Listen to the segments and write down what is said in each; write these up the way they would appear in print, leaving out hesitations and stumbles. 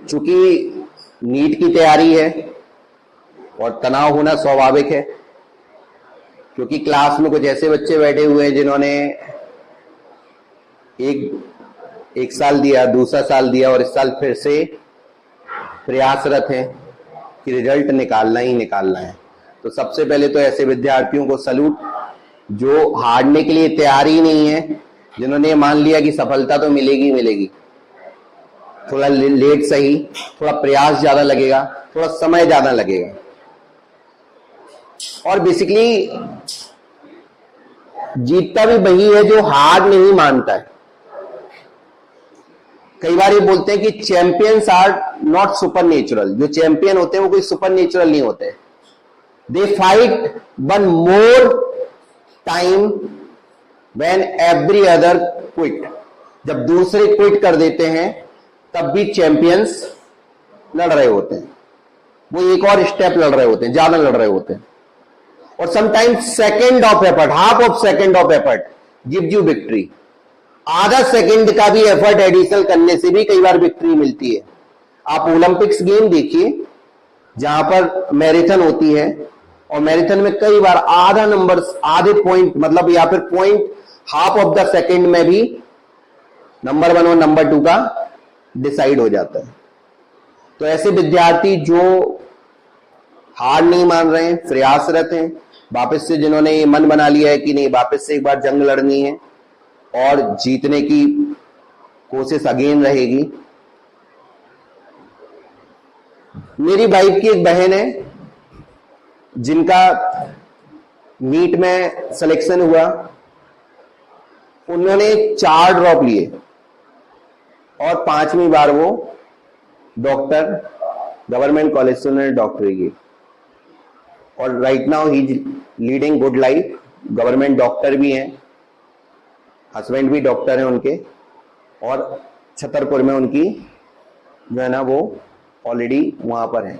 चूंकि नीट की तैयारी है और तनाव होना स्वाभाविक है, क्योंकि क्लास में कुछ ऐसे बच्चे बैठे हुए हैं जिन्होंने एक साल दिया, दूसरा साल दिया और इस साल फिर से प्रयासरत हैं कि रिजल्ट निकालना ही निकालना है। तो सबसे पहले तो ऐसे विद्यार्थियों को सैल्यूट जो हारने के लिए तैयार ही नहीं है, जिन्होंने मान लिया कि सफलता तो मिलेगी मिलेगी, थोड़ा लेट सही, थोड़ा प्रयास ज्यादा लगेगा, थोड़ा समय ज्यादा लगेगा। और बेसिकली जीतता भी वही है जो हार नहीं मानता है। कई बार ये बोलते हैं कि champions are not supernatural. जो चैंपियन होते हैं वो कोई सुपर नेचुरल नहीं होते। They fight one more time when every other quit. जब दूसरे क्विट कर देते हैं तब भी चैंपियंस लड़ रहे होते हैं, वो एक और स्टेप लड़ रहे होते हैं, ज्यादा लड़ रहे होते हैं। और sometimes second of effort, half of second of effort gives you victory. आधा सेकंड का भी एफर्ट एडिशनल करने से भी कई बार विक्ट्री मिलती है। आप ओलंपिक्स गेम देखिए जहां पर मैराथन होती है, और मैराथन में कई बार आधा नंबर, आधे पॉइंट मतलब या फिर point half of the second में भी नंबर 1 और नंबर 2 का डिसाइड हो जाता है। तो ऐसे विद्यार्थी जो हार नहीं मान रहे हैं, प्रयासरत हैं, वापस से जिन्होंने ये मन बना लिया है कि नहीं वापस से एक बार जंग लड़नी है और जीतने की कोशिश अगेन रहेगी। मेरी वाइफ की एक बहन है जिनका नीट में सिलेक्शन हुआ, उन्होंने 4 ड्रॉप लिए और 5वीं बार वो डॉक्टर, गवर्नमेंट कॉलेज से उन्होंने डॉक्टरी की और right now he is leading good life. Government doctor भी हैं, हस्बैंड भी डॉक्टर हैं उनके, और छतरपुर में उनकी जो है ना वो ऑलरेडी वहां पर है।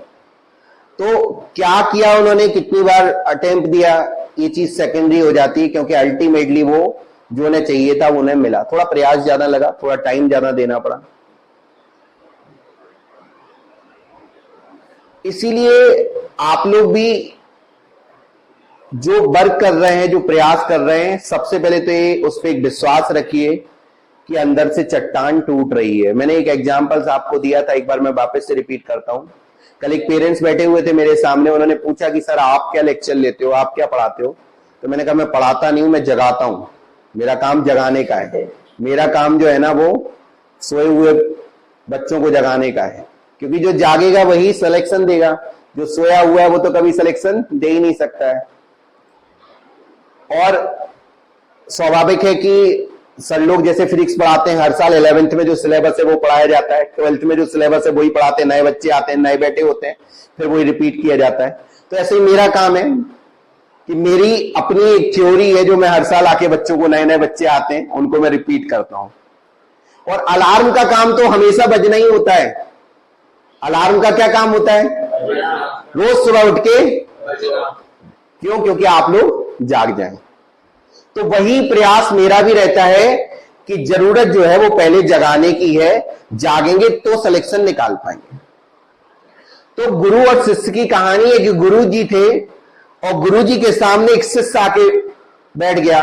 तो क्या किया उन्होंने, कितनी बार अटेम्प्ट दिया, ये चीज सेकेंडरी हो जाती है, क्योंकि अल्टीमेटली वो जो उन्हें चाहिए था वो उन्हें मिला। थोड़ा प्रयास ज्यादा लगा, थोड़ा टाइम ज्यादा देना पड़ा। इसीलिए आप लोग भी जो वर्क कर रहे हैं, जो प्रयास कर रहे हैं, सबसे पहले तो ये उस पर एक विश्वास रखिए कि अंदर से चट्टान टूट रही है। मैंने एक एग्जांपल्स आपको दिया था, एक बार मैं वापस से रिपीट करता हूं। कल एक पेरेंट्स बैठे हुए थे मेरे सामने, उन्होंने पूछा कि सर आप क्या लेक्चर लेते हो, आप क्या पढ़ाते हो? तो मैंने कहा मैं पढ़ाता नहीं हूं, मैं जगाता हूं। मेरा काम जगाने का है। मेरा काम जो है ना वो सोए हुए बच्चों को जगाने का है, क्योंकि जो जागेगा वही सिलेक्शन देगा, जो सोया हुआ है वो तो कभी सिलेक्शन दे ही नहीं सकता है। और स्वाभाविक है कि सर लोग जैसे फिजिक्स पढ़ाते हैं, हर साल 11th में जो सिलेबस है वो पढ़ाया जाता है, 12th में जो सिलेबस है वही पढ़ाते हैं, नए बच्चे आते हैं, नए बैठे होते हैं, फिर वही रिपीट किया जाता है। तो ऐसे ही मेरा काम है कि मेरी अपनी एक थ्योरी है जो मैं हर साल आके बच्चों को, नए नए बच्चे आते हैं उनको मैं रिपीट करता हूं। और अलार्म का काम तो हमेशा बजना ही होता है। अलार्म का क्या काम होता है? रोज सुबह उठ के, क्यों? क्योंकि आप लोग जाग जाएं। तो वही प्रयास मेरा भी रहता है कि जरूरत जो है वो पहले जगाने की है, जागेंगे तो सिलेक्शन निकाल पाएंगे। तो गुरु और शिष्य की कहानी है कि गुरु जी थे और गुरु जी के सामने एक शिष्य आके बैठ गया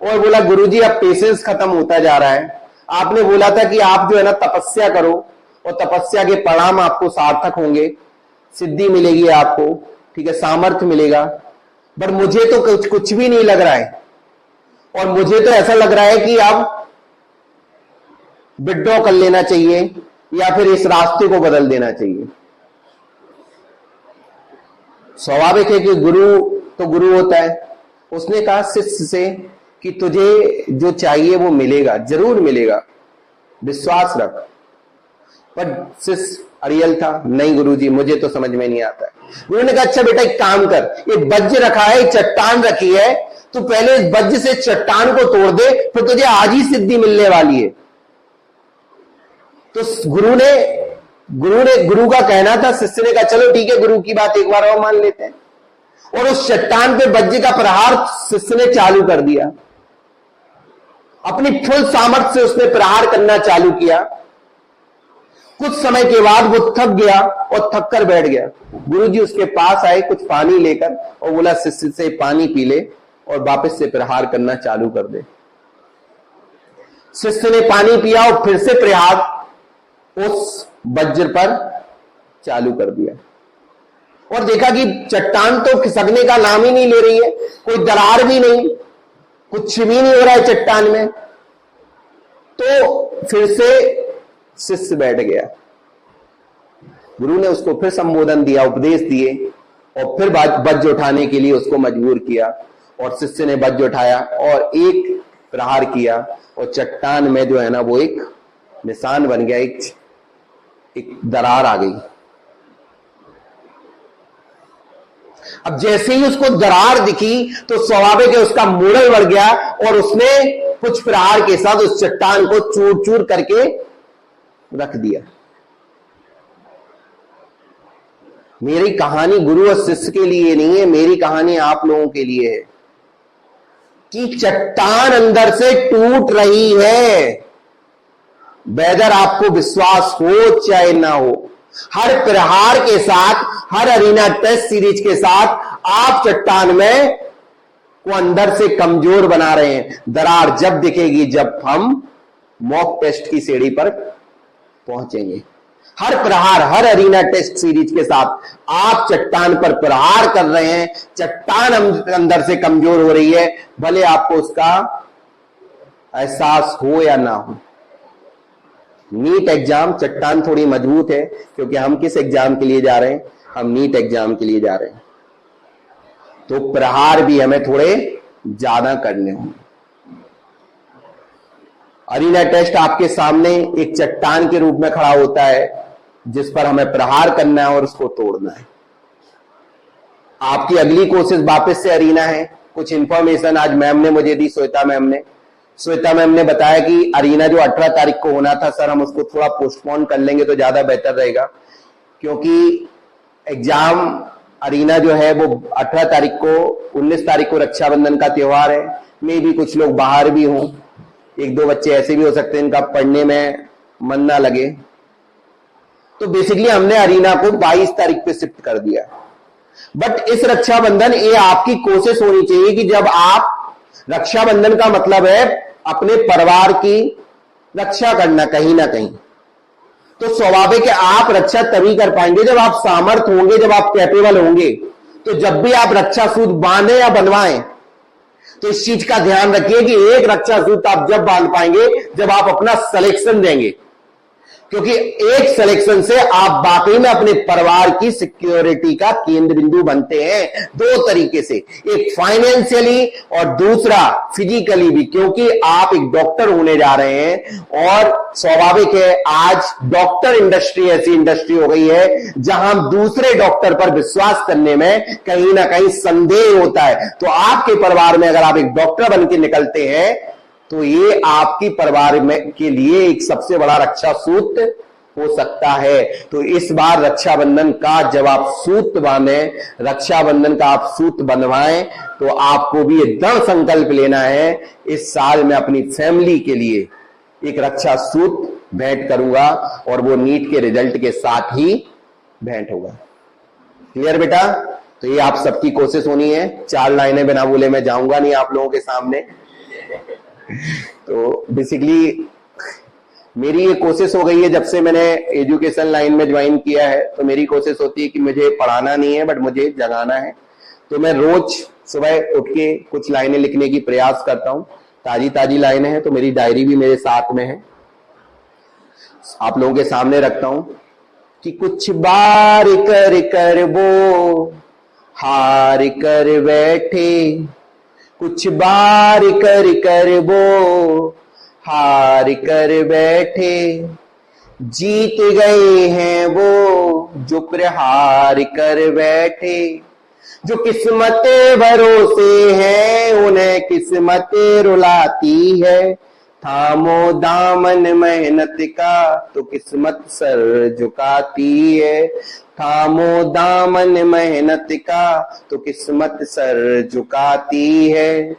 और बोला गुरु जी अब पेशेंस खत्म होता जा रहा है, आपने बोला था कि आप जो है ना तपस्या करो और तपस्या के परिणाम आपको सार्थक होंगे, सिद्धि मिलेगी आपको, ठीक है, सामर्थ्य मिलेगा, पर मुझे तो कुछ भी नहीं लग रहा है और मुझे तो ऐसा लग रहा है कि अब विड्रॉ कर लेना चाहिए या फिर इस रास्ते को बदल देना चाहिए। स्वाभाविक है कि गुरु तो गुरु होता है। उसने कहा शिष्य से कि तुझे जो चाहिए वो मिलेगा, जरूर मिलेगा, विश्वास रख। पर शिष्य अड़ियल था, नहीं गुरुजी मुझे तो समझ में नहीं आता है। गुरु ने कहा अच्छा बेटा एक काम कर, ये वज्र रखा है, एक चट्टान रखी है, तू पहले इस वज्र से चट्टान को तोड़ दे, फिर तुझे आज ही सिद्धि मिलने वाली है। तो गुरु का कहना था, शिष्य ने कहा चलो ठीक है गुरु की बात एक बार और मान लेते हैं। और उस चट्टान पे वज्र का प्रहार शिष्य ने चालू कर दिया, अपनी फुल सामर्थ्य से उसने प्रहार करना चालू किया कुछ समय के बाद वो थक गया और थक कर बैठ गया। गुरुजी उसके पास आए कुछ पानी लेकर और बोला शिष्य से पानी पी ले और वापस से प्रहार करना चालू कर दे। शिष्य ने पानी पिया और फिर से प्रहार उस वज्र पर चालू कर दिया और देखा कि चट्टान तो खिसकने का नाम ही नहीं ले रही है, कोई दरार भी नहीं, कुछ भी नहीं हो रहा है चट्टान में। तो फिर से शिष्य बैठ गया। गुरु ने उसको फिर संबोधन दिया, उपदेश दिए और फिर वज्र उठाने के लिए उसको मजबूर किया और शिष्य ने वज्र उठाया और एक प्रहार किया और चट्टान में जो है ना वो एक निशान बन गया, एक दरार आ गई। अब जैसे ही उसको दरार दिखी तो स्वाभाविक है उसका मूडल बढ़ गया और उसने कुछ प्रहार के साथ उस चट्टान को चूर चूर करके रख दिया। मेरी कहानी गुरु और शिष्य के लिए नहीं है, मेरी कहानी आप लोगों के लिए है कि चट्टान अंदर से टूट रही है, वेदर आपको विश्वास हो चाहे ना हो। हर प्रहार के साथ, हर अरीना टेस्ट सीरीज के साथ आप चट्टान में को अंदर से कमजोर बना रहे हैं। दरार जब दिखेगी जब हम मॉक टेस्ट की सीढ़ी पर पहुंचेंगे। हर प्रहार, हर अरीना टेस्ट सीरीज के साथ आप चट्टान पर प्रहार कर रहे हैं, चट्टान अंदर से कमजोर हो रही है, भले आपको उसका एहसास हो या ना हो। नीट एग्जाम चट्टान थोड़ी मजबूत है क्योंकि हम किस एग्जाम के लिए जा रहे हैं, हम नीट एग्जाम के लिए जा रहे हैं, तो प्रहार भी हमें थोड़े ज्यादा करने होंगे। अरीना टेस्ट आपके सामने एक चट्टान के रूप में खड़ा होता है जिस पर हमें प्रहार करना है और उसको तोड़ना है। आपकी अगली कोशिश वापस से अरीना है। कुछ इंफॉर्मेशन आज मैम ने मुझे दी, श्वेता मैम ने बताया कि अरीना जो 18 तारीख को होना था सर, हम उसको थोड़ा पोस्टपोन कर लेंगे तो ज्यादा बेहतर रहेगा, क्योंकि एग्जाम अरीना जो है वो 18 तारीख को, 19 तारीख को रक्षाबंधन का त्योहार है। मे भी कुछ लोग बाहर भी हों, एक दो बच्चे ऐसे भी हो सकते हैं इनका पढ़ने में मन ना लगे, तो बेसिकली हमने अरीना को 22 तारीख पे शिफ्ट कर दिया। बट इस रक्षाबंधन ये आपकी कोशिश होनी चाहिए कि जब आप, रक्षाबंधन का मतलब है अपने परिवार की रक्षा करना कहीं ना कहीं, तो स्वाभाविक है आप रक्षा तभी कर पाएंगे जब आप सामर्थ होंगे, जब आप कैपेबल होंगे। तो जब भी आप रक्षा सूत्र बांधे या बनवाएं तो इस चीज का ध्यान रखिए कि एक रक्षा सूत्र आप जब बांध पाएंगे जब आप अपना सिलेक्शन देंगे, क्योंकि एक सिलेक्शन से आप वाकई में अपने परिवार की सिक्योरिटी का केंद्र बिंदु बनते हैं। दो तरीके से, एक फाइनेंशियली और दूसरा फिजिकली भी, क्योंकि आप एक डॉक्टर होने जा रहे हैं और स्वाभाविक है आज डॉक्टर इंडस्ट्री ऐसी इंडस्ट्री हो गई है जहां दूसरे डॉक्टर पर विश्वास करने में कहीं ना कहीं संदेह होता है। तो आपके परिवार में अगर आप एक डॉक्टर बन के निकलते हैं तो ये आपकी परिवार में के लिए एक सबसे बड़ा रक्षा सूत्र हो सकता है। तो इस बार रक्षाबंधन का जब आप सूत्र बांधे, रक्षाबंधन का आप सूत्र बनवाएं, तो आपको भी ये दृढ़ संकल्प लेना है इस साल में अपनी फैमिली के लिए एक रक्षा सूत्र भेंट करूंगा और वो नीट के रिजल्ट के साथ ही भेंट होगा। क्लियर बेटा? तो ये आप सबकी कोशिश होनी है। 4 लाइनें बिना बोले मैं जाऊंगा नहीं आप लोगों के सामने। तो बेसिकली मेरी ये कोशिश हो गई है, जब से मैंने एजुकेशन लाइन में ज्वाइन किया है तो मेरी कोशिश होती है कि मुझे पढ़ाना नहीं है बट मुझे जगाना है। तो मैं रोज सुबह उठ के कुछ लाइनें लिखने की प्रयास करता हूं। ताजी ताजी लाइनें हैं तो मेरी डायरी भी मेरे साथ में है, आप लोगों के सामने रखता हूं कि कुछ बार कर कर वो हार कर बैठे, कुछ बार कर कर वो हार कर बैठे, जीत गए हैं वो जो प्रहार कर बैठे, जो किस्मत भरोसे हैं उन्हें किस्मत रुलाती है, थामो दामन मेहनत का तो किस्मत सर झुकाती है, थामो दामन मेहनत का तो किस्मत सर झुकाती है।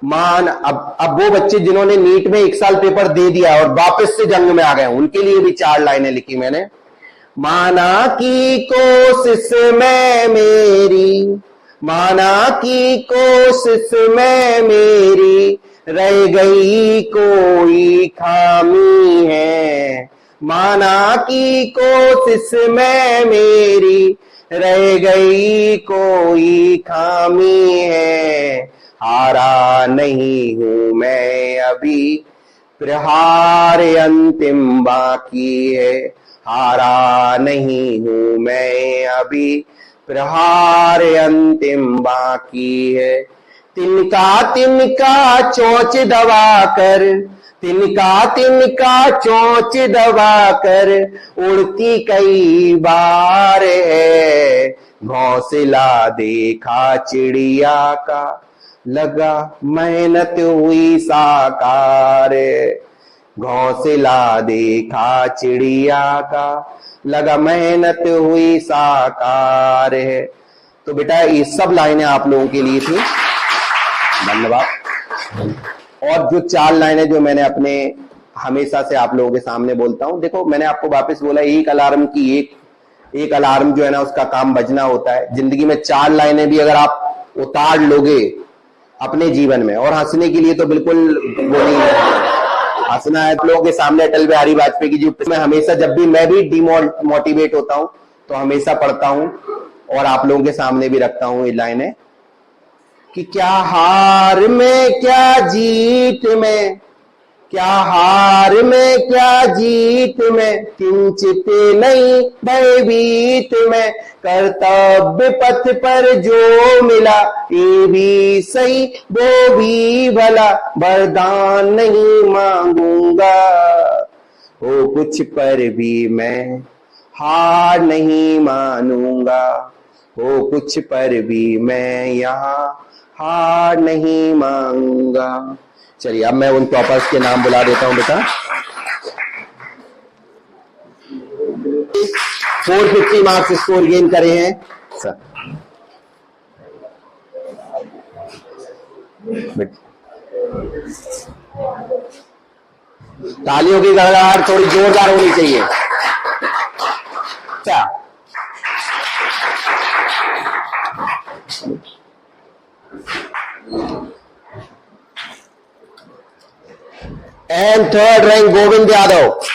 अब वो बच्चे जिन्होंने नीट में 1 साल पेपर दे दिया और वापस से जंग में आ गए, उनके लिए भी 4 लाइनें लिखी मैंने। माना की कोशिश में मेरी, माना की कोशिश में मेरी, रह गई कोई खामी है। माना की कोशिश में मेरी, रह गई कोई खामी है। हारा नहीं हूं मैं अभी, प्रहार अंतिम बाकी है। हारा नहीं हूं मैं अभी, प्रहार अंतिम बाकी है। तिनका तिनका चोंच दबा कर, तिनका तिनका चोंच दबा कर, उड़ती कई बार है। घोंसला देखा चिड़िया का, लगा मेहनत हुई साकार। घोंसला देखा चिड़िया का, लगा मेहनत हुई साकार है। तो बेटा ये सब लाइनें आप लोगों के लिए थी, धन्यवाद। और जो 4 लाइनें जो मैंने अपने हमेशा से आप लोगों के सामने बोलता हूं, देखो मैंने आपको वापस बोला, एक अलार्म की एक अलार्म जो है ना उसका काम बजना होता है। जिंदगी में 4 लाइनें भी अगर आप उतार लोगे अपने जीवन में, और हंसने के लिए तो बिल्कुल वो नहीं है, हंसना है लोगों के सामने अटल बिहारी वाजपेयी की जो मैं हमेशा जब भी मैं भी डिमोटिवेट होता हूं तो हमेशा पढ़ता हूं और आप लोगों के सामने भी रखता हूं ये लाइनें कि क्या हार में क्या जीत में, क्या हार में क्या जीत में, किंचित नहीं भयभीत में। कर्तव्य पथ पर जो मिला, ये भी सही वो भी भला, वरदान नहीं मांगूंगा। हो कुछ पर भी मैं हार नहीं मानूंगा, हो कुछ पर भी मैं यहाँ हार नहीं मांगूंगा। चलिए अब मैं उन टॉपर्स के नाम बुला देता हूं बेटा। 450 मार्क्स स्कोर गेन करे हैं सर। तालियों की गड़गड़ाहट थोड़ी जोरदार होनी चाहिए। अच्छा, and third rank Govind Yadav.